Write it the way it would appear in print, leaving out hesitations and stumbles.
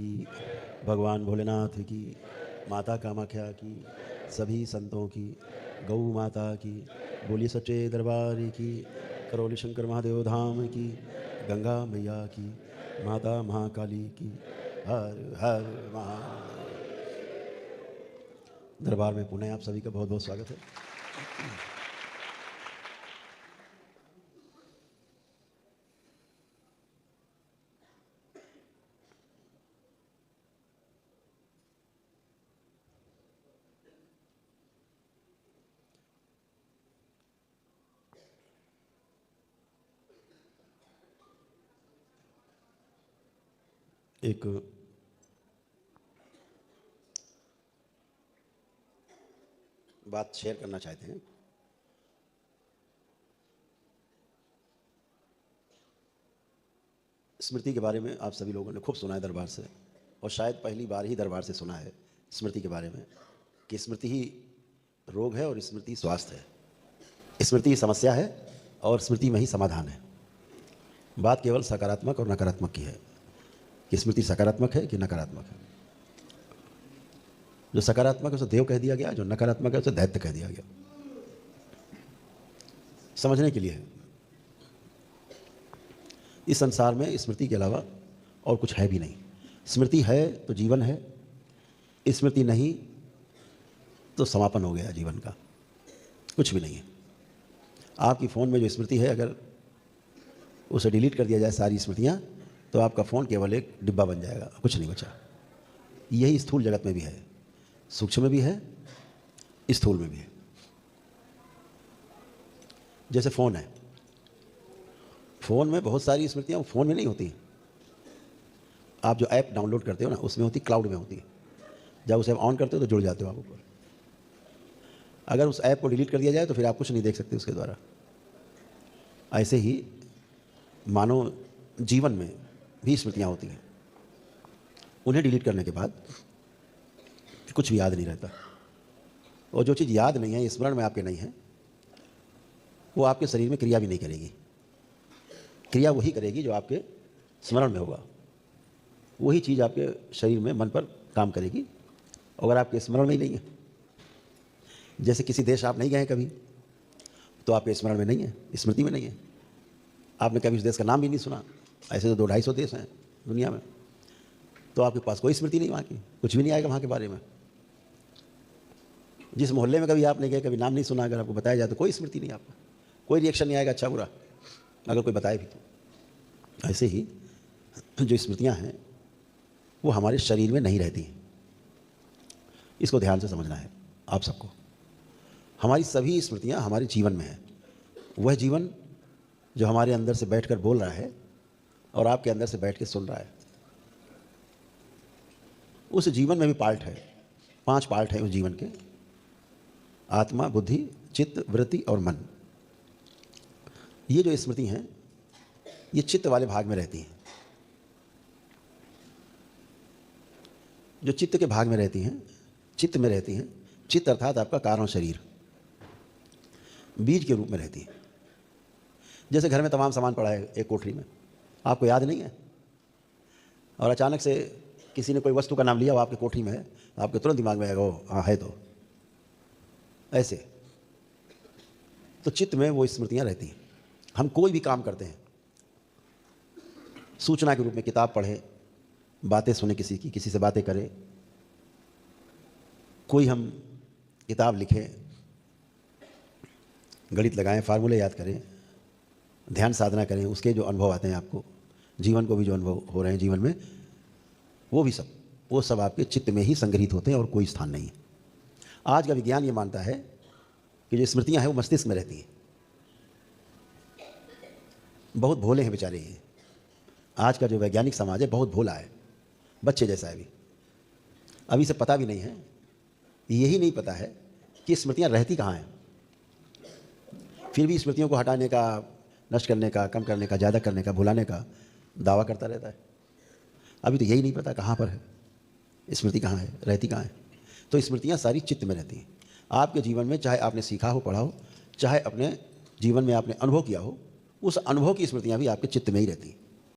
की, भगवान भोलेनाथ की, माता कामाख्या की, सभी संतों की, गौ माता की, बोलिए सच्चे दरबार की, करौली शंकर महादेव धाम की, गंगा मैया की, माता महाकाली की, हर हर महादेव। दरबार में पुनः आप सभी का बहुत बहुत स्वागत है। एक बात शेयर करना चाहते हैं। स्मृति के बारे में आप सभी लोगों ने खूब सुना है दरबार से, और शायद पहली बार ही दरबार से सुना है स्मृति के बारे में कि स्मृति ही रोग है और स्मृति स्वास्थ्य है। स्मृति ही समस्या है और स्मृति में ही समाधान है। बात केवल सकारात्मक और नकारात्मक की है कि स्मृति सकारात्मक है कि नकारात्मक है। जो सकारात्मक है उसे देव कह दिया गया, जो नकारात्मक है उसे दैत्य कह दिया गया। समझने के लिए है। इस संसार में स्मृति के अलावा और कुछ है भी नहीं। स्मृति है तो जीवन है, स्मृति नहीं तो समापन हो गया जीवन का, कुछ भी नहीं है। आपकी फ़ोन में जो स्मृति है, अगर उसे डिलीट कर दिया जाए सारी स्मृतियाँ, तो आपका फ़ोन केवल एक डिब्बा बन जाएगा, कुछ नहीं बचा। यही स्थूल जगत में भी है, सूक्ष्म में भी है, स्थूल में भी है। जैसे फ़ोन है, फ़ोन में बहुत सारी स्मृतियाँ फ़ोन में नहीं होती। आप जो ऐप डाउनलोड करते हो ना, उसमें होती, क्लाउड में होती है। जब उसे ऑन करते हो तो जुड़ जाते हो आप ऊपर। अगर उस ऐप को डिलीट कर दिया जाए तो फिर आप कुछ नहीं देख सकते उसके द्वारा। ऐसे ही मानो जीवन में भी स्मृतियाँ होती हैं, उन्हें डिलीट करने के बाद कुछ भी याद नहीं रहता। और जो चीज़ याद नहीं है, स्मरण में आपके नहीं है, वो आपके शरीर में क्रिया भी नहीं करेगी। क्रिया वही करेगी जो आपके स्मरण में होगा, वही चीज़ आपके शरीर में, मन पर काम करेगी। अगर आपके स्मरण में ही नहीं है, जैसे किसी देश आप नहीं गए कभी, तो आपके स्मरण में नहीं है, स्मृति में नहीं है। आपने कभी उस देश का नाम भी नहीं सुना। ऐसे तो 200-250 देश हैं दुनिया में, तो आपके पास कोई स्मृति नहीं वहाँ की, कुछ भी नहीं आएगा वहाँ के बारे में। जिस मोहल्ले में कभी आप नहीं गए, कभी नाम नहीं सुना, अगर आपको बताया जाए तो कोई स्मृति नहीं, आपका कोई रिएक्शन नहीं आएगा, अच्छा बुरा, अगर कोई बताए भी तो। ऐसे ही जो स्मृतियाँ हैं वो हमारे शरीर में नहीं रहती हैं। इसको ध्यान से समझना है आप सबको। हमारी सभी स्मृतियाँ हमारे जीवन में है। वह जीवन जो हमारे अंदर से बैठकर बोल रहा है और आपके अंदर से बैठ के सुन रहा है, उस जीवन में भी पार्ट है, 5 पार्ट है उस जीवन के: आत्मा, बुद्धि, चित्त, वृत्ति और मन। ये जो स्मृति हैं ये चित्त वाले भाग में रहती हैं। जो चित्त के भाग में रहती हैं, चित्त में रहती हैं, चित्त अर्थात आपका कारण शरीर, बीज के रूप में रहती है। जैसे घर में तमाम सामान पड़ा है एक कोठरी में, आपको याद नहीं है, और अचानक से किसी ने कोई वस्तु का नाम लिया, वो आपकी कोठरी में है, आपके तुरंत दिमाग में आएगा वो हाँ है। तो ऐसे तो चित्त में वो स्मृतियाँ रहती हैं। हम कोई भी काम करते हैं, सूचना के रूप में किताब पढ़े, बातें सुने किसी की, किसी से बातें करें, कोई हम किताब लिखें, गणित लगाएं, फार्मूले याद करें, ध्यान साधना करें, उसके जो अनुभव आते हैं आपको, जीवन को भी जो अनुभव हो रहे हैं जीवन में, वो सब आपके चित्त में ही संग्रहित होते हैं और कोई स्थान नहीं है। आज का विज्ञान ये मानता है कि जो स्मृतियां हैं वो मस्तिष्क में रहती हैं। बहुत भोले हैं बेचारे ये। आज का जो वैज्ञानिक समाज है बहुत भोला है, बच्चे जैसा है। अभी से पता भी नहीं है, यही नहीं पता है कि स्मृतियां रहती कहाँ हैं। फिर भी स्मृतियों को हटाने का, नष्ट करने का, कम करने का, ज़्यादा करने का, भुलाने का दावा करता रहता है। अभी तो यही नहीं पता कहाँ पर है स्मृति, कहाँ है, रहती कहाँ है। तो स्मृतियाँ सारी चित्त में रहती हैं। आपके जीवन में चाहे आपने सीखा हो, पढ़ा हो, चाहे अपने जीवन में आपने अनुभव किया हो, उस अनुभव की स्मृतियाँ भी आपके चित्त में ही रहती हैं।